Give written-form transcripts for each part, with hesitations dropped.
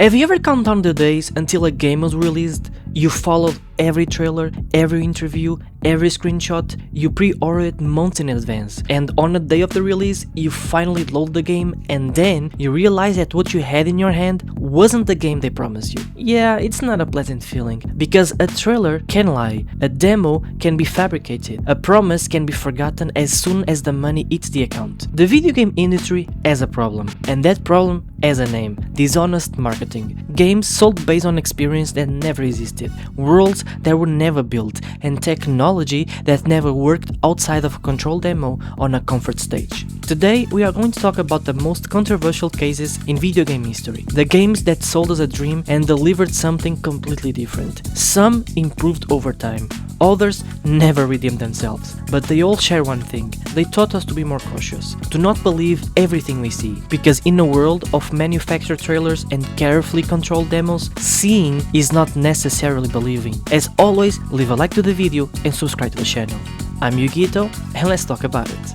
Have you ever counted down the days until a game was released? You followed every trailer, every interview, every screenshot, you pre-ordered months in advance, and on the day of the release, you finally load the game, and then you realize that what you had in your hand wasn't the game they promised you. Yeah, it's not a pleasant feeling, because a trailer can lie, a demo can be fabricated, a promise can be forgotten as soon as the money hits the account. The video game industry has a problem, and that problem has a name: dishonest marketing. Games sold based on experience that never existed, worlds that were never built, and technology that never worked outside of a controlled demo on a comfort stage. Today we are going to talk about the most controversial cases in video game history, the games that sold us a dream and delivered something completely different. Some improved over time, others never redeemed themselves, but they all share one thing: they taught us to be more cautious, to not believe everything we see, because in a world of manufactured trailers and carefully controlled demos, seeing is not necessarily believing. As always, leave a like to the video and subscribe to the channel. I'm Yugito, and let's talk about it.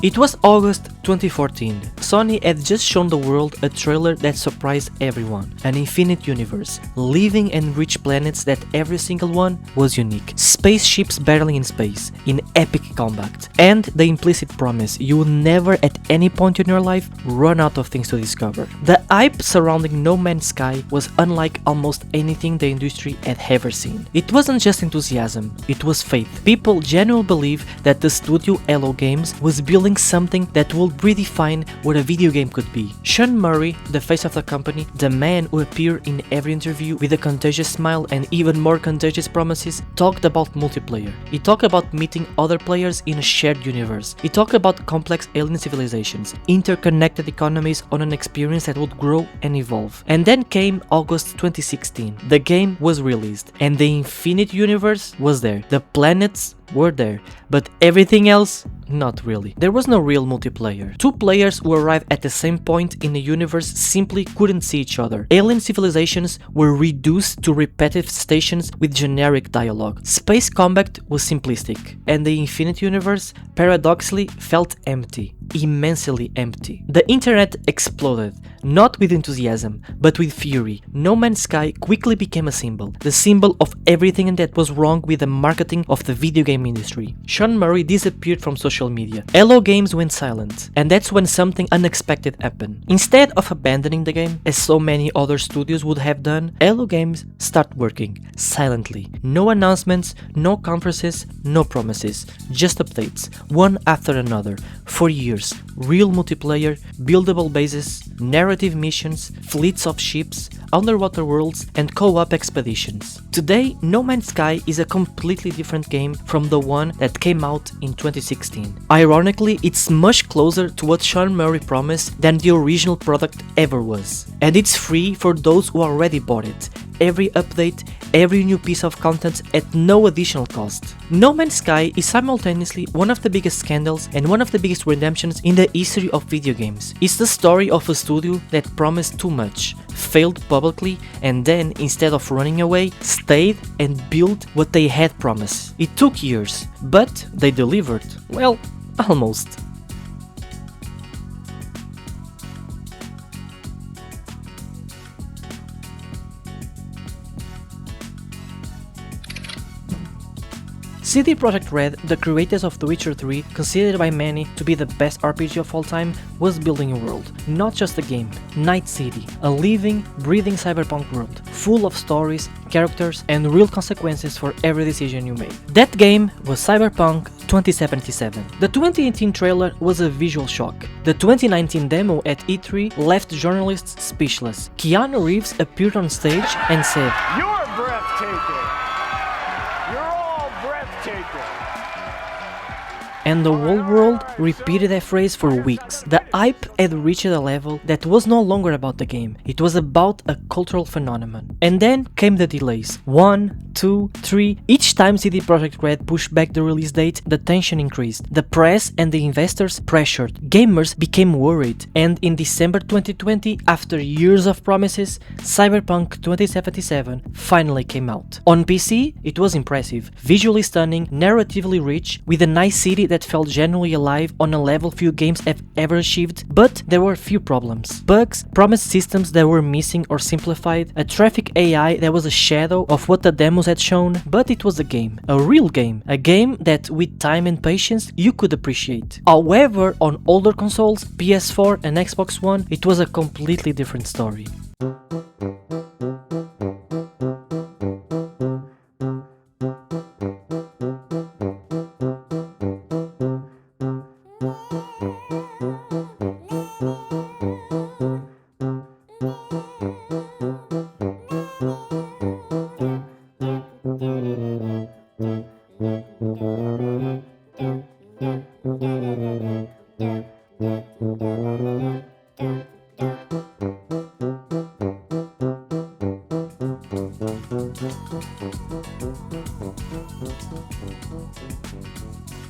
It was August 2014. Sony had just shown the world a trailer that surprised everyone: an infinite universe, living and rich planets that every single one was unique, spaceships battling in space, in epic combat, and the implicit promise you will never at any point in your life run out of things to discover. The hype surrounding No Man's Sky was unlike almost anything the industry had ever seen. It wasn't just enthusiasm, it was faith. People genuinely believed that the studio Hello Games was building something that would redefine what a video game could be. Sean Murray, the face of the company, the man who appeared in every interview with a contagious smile and even more contagious promises, talked about multiplayer. He talked about meeting other players in a shared universe. He talked about complex alien civilizations, interconnected economies on an experience that would grow and evolve. And then came August 2016. The game was released, and the infinite universe was there. The planets were there, but everything else, not really. There was no real multiplayer. Two players who arrived at the same point in the universe simply couldn't see each other. Alien civilizations were reduced to repetitive stations with generic dialogue. Space combat was simplistic, and the infinite universe paradoxically felt empty. Immensely empty. The internet exploded, not with enthusiasm, but with fury. No Man's Sky quickly became a symbol, the symbol of everything that was wrong with the marketing of the video game industry. Sean Murray disappeared from social media. Hello Games went silent, and that's when something unexpected happened. Instead of abandoning the game, as so many other studios would have done, Hello Games started working silently. No announcements, no conferences, no promises, just updates, one after another, for years. Real multiplayer, buildable bases, narrative missions, fleets of ships, underwater worlds, and co-op expeditions. Today, No Man's Sky is a completely different game from the one that came out in 2016. Ironically, it's much closer to what Sean Murray promised than the original product ever was. And it's free for those who already bought it. Every update, every new piece of content at no additional cost. No Man's Sky is simultaneously one of the biggest scandals and one of the biggest redemptions in the history of video games. It's the story of a studio that promised too much, failed publicly, and then, instead of running away, stayed and built what they had promised. It took years, but they delivered. Well, almost. CD Projekt Red, the creators of The Witcher 3, considered by many to be the best RPG of all time, was building a world, not just a game, Night City, a living, breathing cyberpunk world, full of stories, characters, and real consequences for every decision you make. That game was Cyberpunk 2077. The 2018 trailer was a visual shock. The 2019 demo at E3 left journalists speechless. Keanu Reeves appeared on stage and said, "You're breathtaking! and the whole world repeated that phrase for weeks. The hype had reached a level that was no longer about the game, it was about a cultural phenomenon. And then came the delays. 1, 2, 3. Each time CD Projekt Red pushed back the release date, the tension increased. The press and the investors pressured. Gamers became worried. And in December 2020, after years of promises, Cyberpunk 2077 finally came out. On PC, it was impressive, visually stunning, narratively rich, with a nice city that felt genuinely alive on a level few games have ever achieved, but there were few problems. Bugs, promised systems that were missing or simplified, a traffic AI that was a shadow of what the demos had shown, but it was a game, a real game, a game that with time and patience you could appreciate. However, on older consoles, PS4 and Xbox One, it was a completely different story.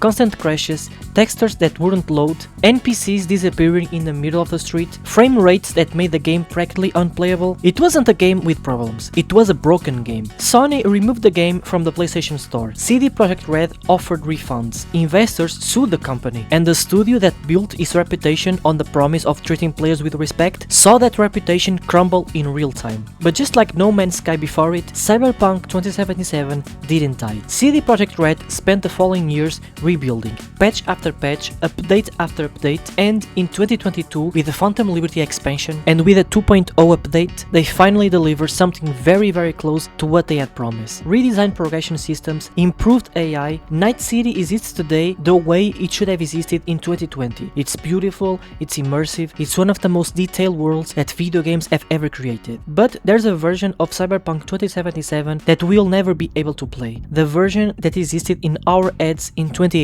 Constant crashes, textures that wouldn't load, NPCs disappearing in the middle of the street, frame rates that made the game practically unplayable. It wasn't a game with problems, it was a broken game. Sony removed the game from the PlayStation Store, CD Projekt Red offered refunds, investors sued the company, and the studio that built its reputation on the promise of treating players with respect saw that reputation crumble in real time. But just like No Man's Sky before it, Cyberpunk 2077 didn't die. CD Projekt Red spent the following years rebuilding, patch after patch, update after update, and in 2022, with the Phantom Liberty expansion and with a 2.0 update, they finally delivered something very close to what they had promised. Redesigned progression systems, improved AI, Night City exists today the way it should have existed in 2020. It's beautiful, it's immersive, it's one of the most detailed worlds that video games have ever created. But there's a version of Cyberpunk 2077 that we'll never be able to play. The version that existed in our heads in 2018.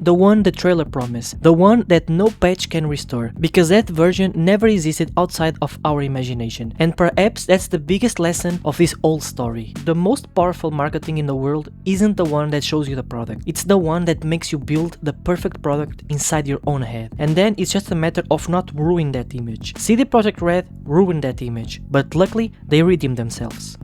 The one the trailer promised, the one that no patch can restore, because that version never existed outside of our imagination. And perhaps that's the biggest lesson of this whole story. The most powerful marketing in the world isn't the one that shows you the product, it's the one that makes you build the perfect product inside your own head. And then it's just a matter of not ruining that image. CD Projekt Red ruined that image, but luckily they redeemed themselves.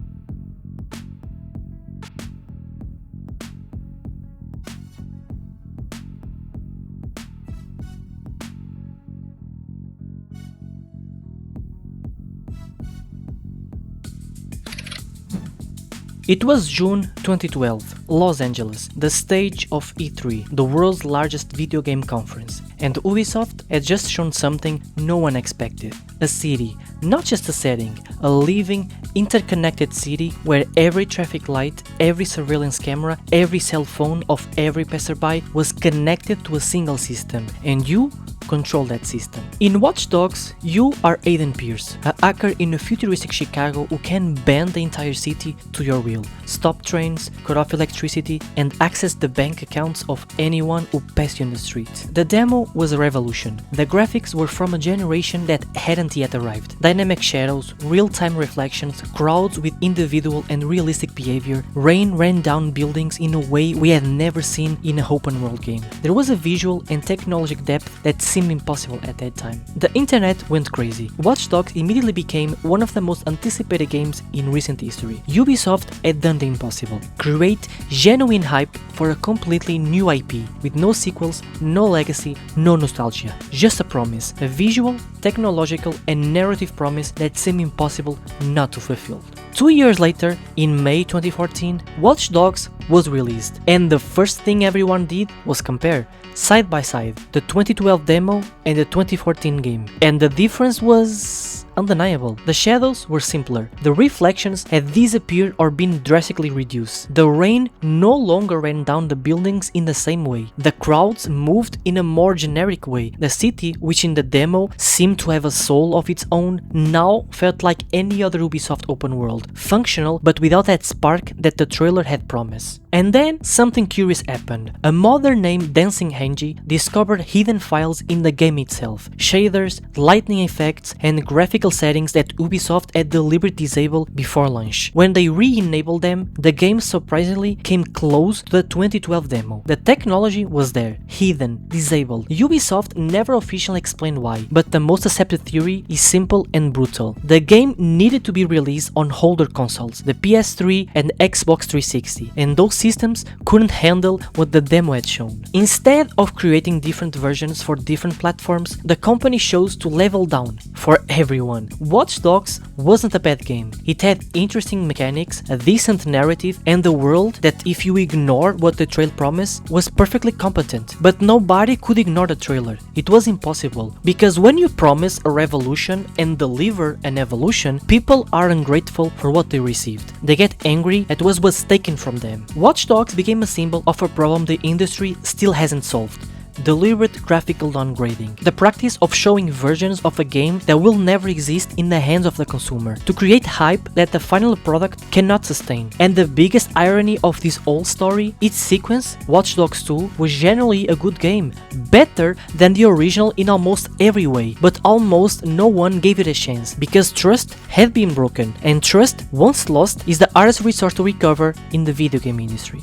It was June 2012, Los Angeles, the stage of E3, the world's largest video game conference, and Ubisoft had just shown something no one expected. A city, not just a setting, a living, interconnected city where every traffic light, every surveillance camera, every cell phone of every passerby was connected to a single system, and you control that system. In Watch Dogs, you are Aiden Pierce, a hacker in a futuristic Chicago who can bend the entire city to your will, stop trains, cut off electricity, and access the bank accounts of anyone who passed you in the street. The demo was a revolution. The graphics were from a generation that hadn't yet arrived. Dynamic shadows, real-time reflections, crowds with individual and realistic behavior, rain ran down buildings in a way we had never seen in an open-world game. There was a visual and technological depth that seemed impossible at that time. The internet went crazy. Watch Dogs immediately became one of the most anticipated games in recent history. Ubisoft had done the impossible. Create genuine hype for a completely new IP, with no sequels, no legacy, no nostalgia. Just a promise, a visual, technological and narrative promise that seemed impossible not to fulfill. 2 years later, in May 2014, Watch Dogs was released, and the first thing everyone did was compare, side by side, the 2012 demo and the 2014 game. And the difference was undeniable. The shadows were simpler, the reflections had disappeared or been drastically reduced, the rain no longer ran down the buildings in the same way, the crowds moved in a more generic way, the city, which in the demo seemed to have a soul of its own, now felt like any other Ubisoft open world, functional but without that spark that the trailer had promised. years. And then something curious happened. A modder named Dancing Henji discovered hidden files in the game itself, shaders, lighting effects, and graphical settings that Ubisoft had deliberately disabled before launch. When they re-enabled them, the game surprisingly came close to the 2012 demo. The technology was there, hidden, disabled. Ubisoft never officially explained why, but the most accepted theory is simple and brutal. The game needed to be released on older consoles, the PS3 and Xbox 360, and those systems couldn't handle what the demo had shown. Instead of creating different versions for different platforms, the company chose to level down for everyone. Watch Dogs wasn't a bad game. It had interesting mechanics, a decent narrative, and a world that, if you ignore what the trailer promised, was perfectly competent. But nobody could ignore the trailer. It was impossible, because when you promise a revolution and deliver an evolution, people are ungrateful for what they received. They get angry at what was taken from them. Watch Dogs became a symbol of a problem the industry still hasn't solved: deliberate graphical downgrading, the practice of showing versions of a game that will never exist in the hands of the consumer, to create hype that the final product cannot sustain. And the biggest irony of this whole story, its sequence, Watch Dogs 2, was generally a good game, better than the original in almost every way, but almost no one gave it a chance, because trust had been broken, and trust, once lost, is the hardest resource to recover in the video game industry.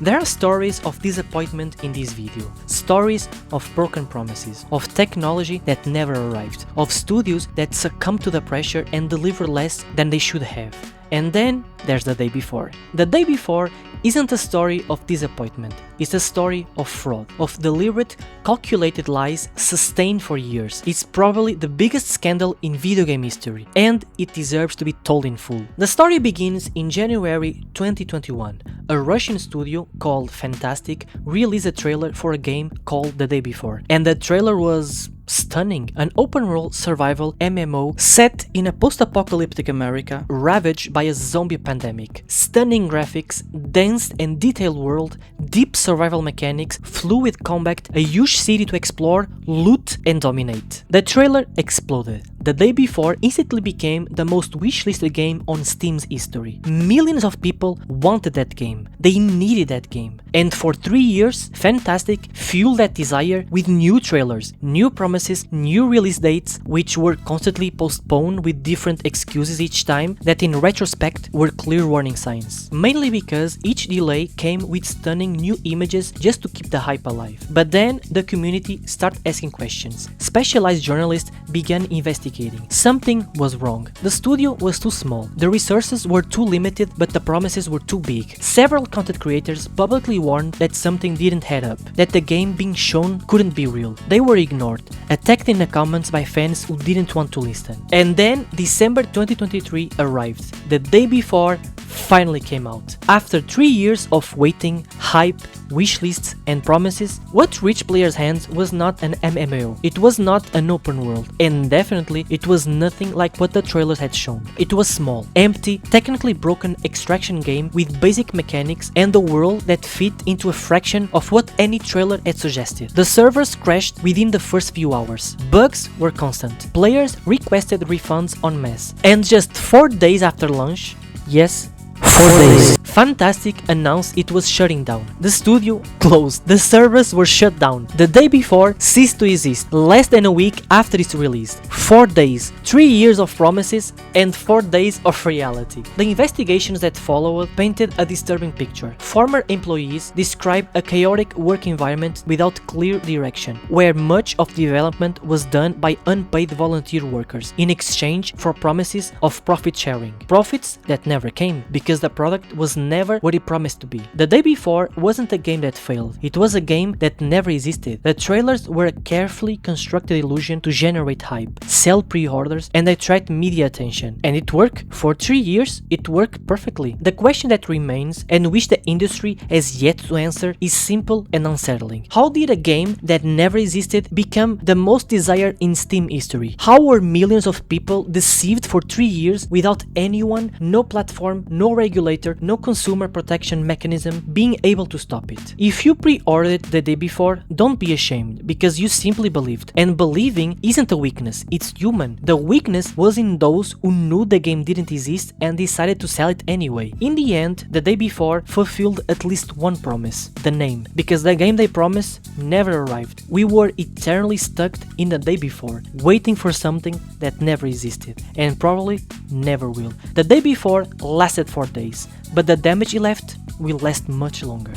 There are stories of disappointment in this video, stories of broken promises, of technology that never arrived, of studios that succumb to the pressure and deliver less than they should have. And then there's The Day Before. The Day Before isn't a story of disappointment, it's a story of fraud, of deliberate, calculated lies sustained for years. It's probably the biggest scandal in video game history, and it deserves to be told in full. The story begins in January 2021. A Russian studio called Fantastic released a trailer for a game called The Day Before, and the trailer was stunning. An open-world survival MMO set in a post-apocalyptic America ravaged by a zombie pandemic. Stunning graphics, dense and detailed world, deep survival mechanics, fluid combat, a huge city to explore, loot and dominate. The trailer exploded. The Day Before instantly became the most wishlisted game on Steam's history. Millions of people wanted that game. They needed that game. And for 3 years, Fantastic fueled that desire with new trailers, new promises, new release dates, which were constantly postponed with different excuses each time that in retrospect were clear warning signs. Mainly because each delay came with stunning new images just to keep the hype alive. But then the community started asking questions. Specialized journalists began investigating. Something was wrong. The studio was too small, the resources were too limited, but the promises were too big. Several content creators publicly warned that something didn't add up, that the game being shown couldn't be real. They were ignored, attacked in the comments by fans who didn't want to listen. And then December 2023 arrived. The Day Before finally came out. After 3 years of waiting, hype, wishlists and promises, what reached players' hands was not an MMO. It was not an open world, and definitely it was nothing like what the trailers had shown. It was small, empty, technically broken extraction game with basic mechanics and a world that fit into a fraction of what any trailer had suggested. The servers crashed within the first few hours. Bugs were constant. Players requested refunds en masse. And just 4 days after launch, yes, 4 days, Fantastic announced it was shutting down. The studio closed. The servers were shut down. The Day Before ceased to exist less than a week after its release. 4 days, 3 years of promises, and 4 days of reality. The investigations that followed painted a disturbing picture. Former employees described a chaotic work environment without clear direction, where much of development was done by unpaid volunteer workers in exchange for promises of profit sharing. Profits that never came, because the product was never what it promised to be. The Day Before wasn't a game that failed, it was a game that never existed. The trailers were a carefully constructed illusion to generate hype, sell pre-orders, and attract media attention. And it worked. For 3 years, it worked perfectly. The question that remains, and which the industry has yet to answer, is simple and unsettling. How did a game that never existed become the most desired in Steam history? How were millions of people deceived for 3 years without anyone, no platform, no regulator, no consumer protection mechanism being able to stop it. If you pre-ordered it the day before, don't be ashamed, because you simply believed. And believing isn't a weakness, it's human. The weakness was in those who knew the game didn't exist and decided to sell it anyway. In the end, the day before fulfilled at least one promise: the name. Because the game they promised never arrived. We were eternally stuck in the day before, waiting for something that never existed, and probably never will. The day before lasted 4 days, but the damage it left will last much longer.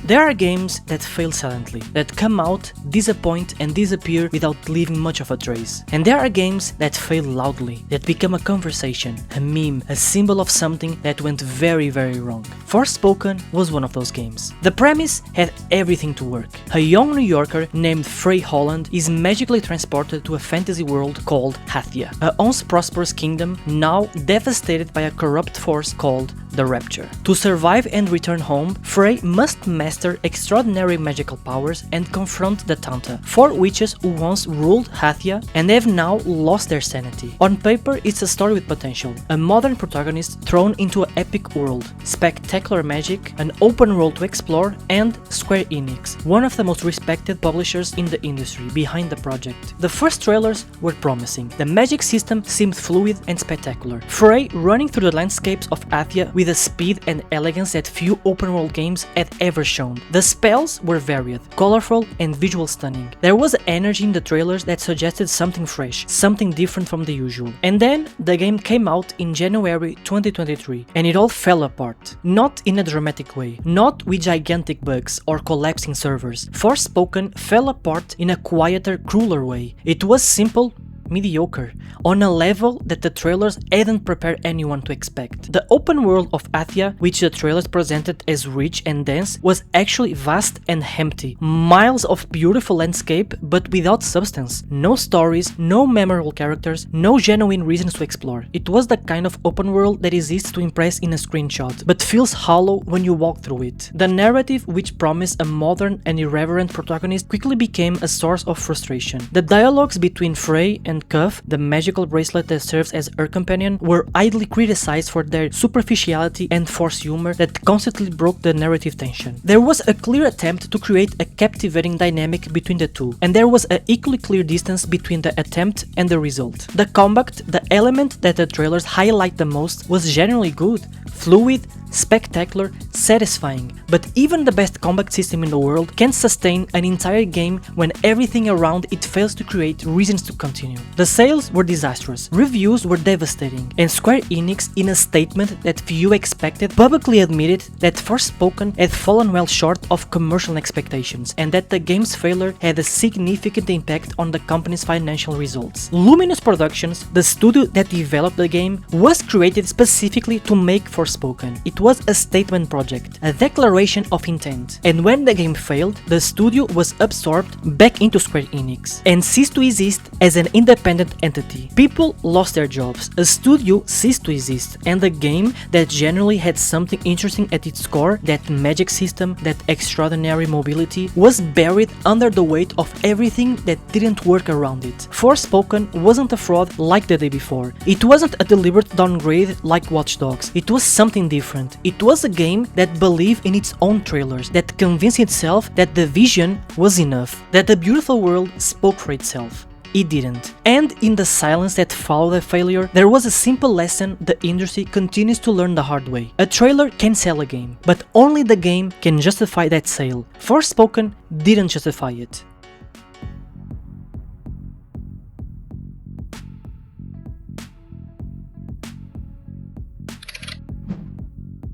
There are games that fail silently, that come out, disappoint and disappear without leaving much of a trace. And there are games that fail loudly, that become a conversation, a meme, a symbol of something that went very wrong. Forspoken was one of those games. The premise had everything to work. A young New Yorker named Frey Holland is magically transported to a fantasy world called Hathia, a once prosperous kingdom now devastated by a corrupt force called the Rapture. To survive and return home, Frey must master extraordinary magical powers and confront the Tanta, 4 witches who once ruled Hathia and have now lost their sanity. On paper, it's a story with potential, a modern protagonist thrown into an epic world, spectacular magic, an open world to explore, and Square Enix, one of the most respected publishers in the industry, behind the project. The first trailers were promising. The magic system seemed fluid and spectacular. Frey running through the landscapes of Hathia with a speed and elegance that few open world games had ever shown. The spells were varied, colorful and visual stunning. There was energy in the trailers that suggested something fresh, something different from the usual. And then the game came out in January 2023 and it all fell apart. Not in a dramatic way, not with gigantic bugs or collapsing servers. Forspoken fell apart in a quieter, crueler way. It was simple, mediocre, on a level that the trailers hadn't prepared anyone to expect. The open world of Hathia, which the trailers presented as rich and dense, was actually vast and empty. Miles of beautiful landscape, but without substance. No stories, no memorable characters, no genuine reasons to explore. It was the kind of open world that exists to impress in a screenshot, but feels hollow when you walk through it. The narrative, which promised a modern and irreverent protagonist, quickly became a source of frustration. The dialogues between Frey and Cuff, the magical bracelet that serves as her companion, were idly criticized for their superficiality and forced humor that constantly broke the narrative tension. There was a clear attempt to create a captivating dynamic between the two, and there was an equally clear distance between the attempt and the result. The combat, the element that the trailers highlight the most, was generally good, fluid, spectacular, satisfying, but even the best combat system in the world can't sustain an entire game when everything around it fails to create reasons to continue. The sales were disastrous, reviews were devastating, and Square Enix, in a statement that few expected, publicly admitted that Forspoken had fallen well short of commercial expectations and that the game's failure had a significant impact on the company's financial results. Luminous Productions, the studio that developed the game, was created specifically to make Forspoken. It was a statement project, a declaration of intent, and when the game failed, the studio was absorbed back into Square Enix and ceased to exist as an independent entity. People lost their jobs, a studio ceased to exist, and the game that generally had something interesting at its core, that magic system, that extraordinary mobility, was buried under the weight of everything that didn't work around it. Forspoken wasn't a fraud like the day before. It wasn't a deliberate downgrade like Watch Dogs. It was something different. It was a game that believed in its own trailers, that convinced itself that the vision was enough, that the beautiful world spoke for itself. It didn't. And in the silence that followed the failure, there was a simple lesson the industry continues to learn the hard way. A trailer can sell a game, but only the game can justify that sale. Forspoken didn't justify it.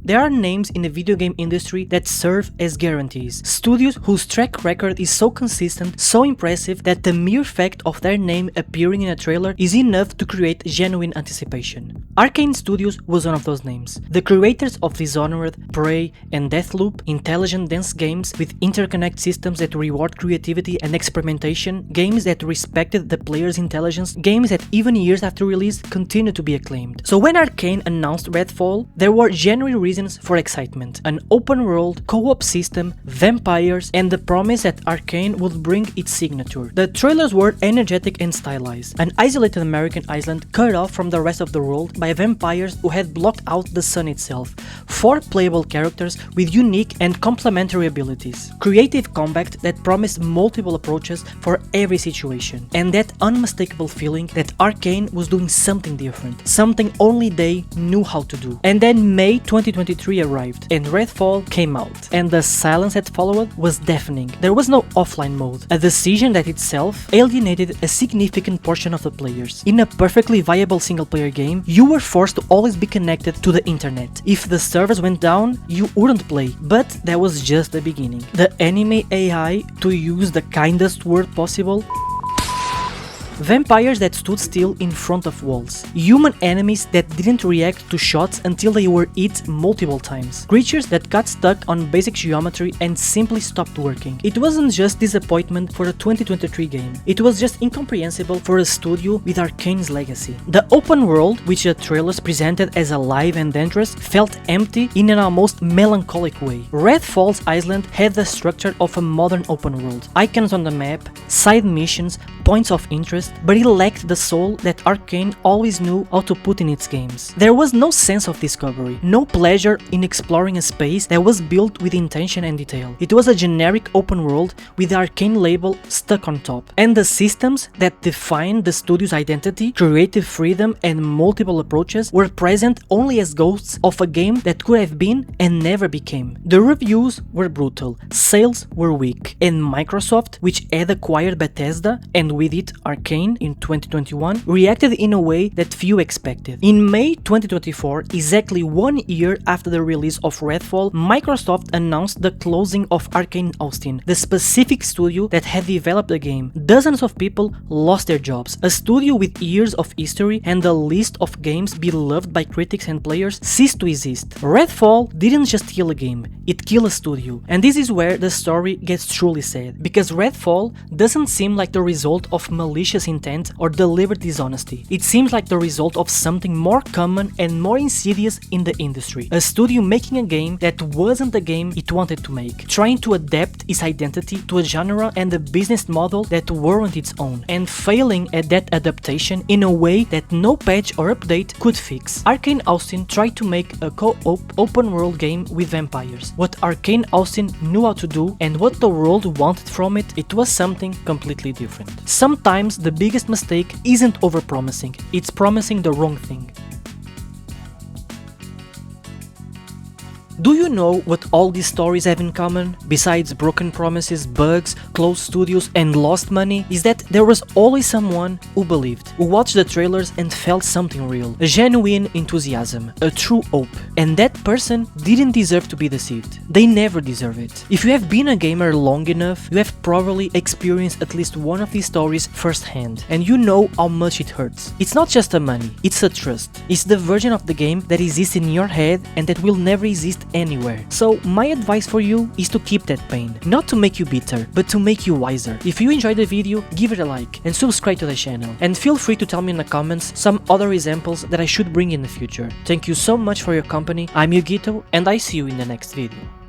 There are names in the video game industry that serve as guarantees. Studios whose track record is so consistent, so impressive, that the mere fact of their name appearing in a trailer is enough to create genuine anticipation. Arcane Studios was one of those names. The creators of Dishonored, Prey, and Deathloop, intelligent dense games with interconnect systems that reward creativity and experimentation, games that respected the player's intelligence, games that even years after release continue to be acclaimed. So when Arcane announced REDFALL, there were genuine reasons reasons for excitement: an open world, co-op system, vampires, and the promise that Arcane would bring its signature. The trailers were energetic and stylized, an isolated American island cut off from the rest of the world by vampires who had blocked out the sun itself, 4 playable characters with unique and complementary abilities, creative combat that promised multiple approaches for every situation, and that unmistakable feeling that Arcane was doing something different, something only they knew how to do. And then May 2023 arrived, and REDFALL came out, and the silence that followed was deafening. There was no offline mode, a decision that itself alienated a significant portion of the players. In a perfectly viable single-player game, you were forced to always be connected to the internet. If the servers went down, you wouldn't play, but that was just the beginning. The anime AI, to use the kindest word possible, vampires that stood still in front of walls, human enemies that didn't react to shots until they were hit multiple times, creatures that got stuck on basic geometry and simply stopped working. It wasn't just disappointment for the 2023 game, it was just incomprehensible for a studio with Arcane's legacy. The open world, which the trailers presented as alive and dangerous, felt empty in an almost melancholic way. REDFALL's island had the structure of a modern open world, icons on the map, side missions, points of interest, but it lacked the soul that Arcane always knew how to put in its games. There was no sense of discovery, no pleasure in exploring a space that was built with intention and detail. It was a generic open world with the Arcane label stuck on top, and the systems that defined the studio's identity, creative freedom, and multiple approaches were present only as ghosts of a game that could have been and never became. The reviews were brutal, sales were weak, and Microsoft, which had acquired Bethesda and with it Arcane in 2021, reacted in a way that few expected. In May 2024, exactly 1 year after the release of REDFALL, Microsoft announced the closing of Arcane Austin, the specific studio that had developed the game. Dozens of people lost their jobs. A studio with years of history and a list of games beloved by critics and players ceased to exist. REDFALL didn't just kill a game, it killed a studio. And this is where the story gets truly sad, because REDFALL doesn't seem like the result of malicious intent or deliberate dishonesty. It seems like the result of something more common and more insidious in the industry. A studio making a game that wasn't the game it wanted to make, trying to adapt its identity to a genre and a business model that weren't its own, and failing at that adaptation in a way that no patch or update could fix. Arcane Austin tried to make a co-op open world game with vampires. What Arcane Austin knew how to do and what the world wanted from it, it was something completely different. Sometimes the biggest mistake isn't overpromising, it's promising the wrong thing. Do you know what all these stories have in common? Besides broken promises, bugs, closed studios, and lost money, is that there was always someone who believed, who watched the trailers and felt something real, a genuine enthusiasm, a true hope. And that person didn't deserve to be deceived. They never deserve it. If you have been a gamer long enough, you have probably experienced at least one of these stories firsthand, and you know how much it hurts. It's not just the money, it's a trust. It's the version of the game that exists in your head and that will never exist anywhere. So my advice for you is to keep that pain, not to make you bitter, but to make you wiser. If you enjoyed the video, give it a like and subscribe to the channel, and feel free to tell me in the comments some other examples that I should bring in the future. Thank you so much for your company. I'm Yugito, and I see you in the next video.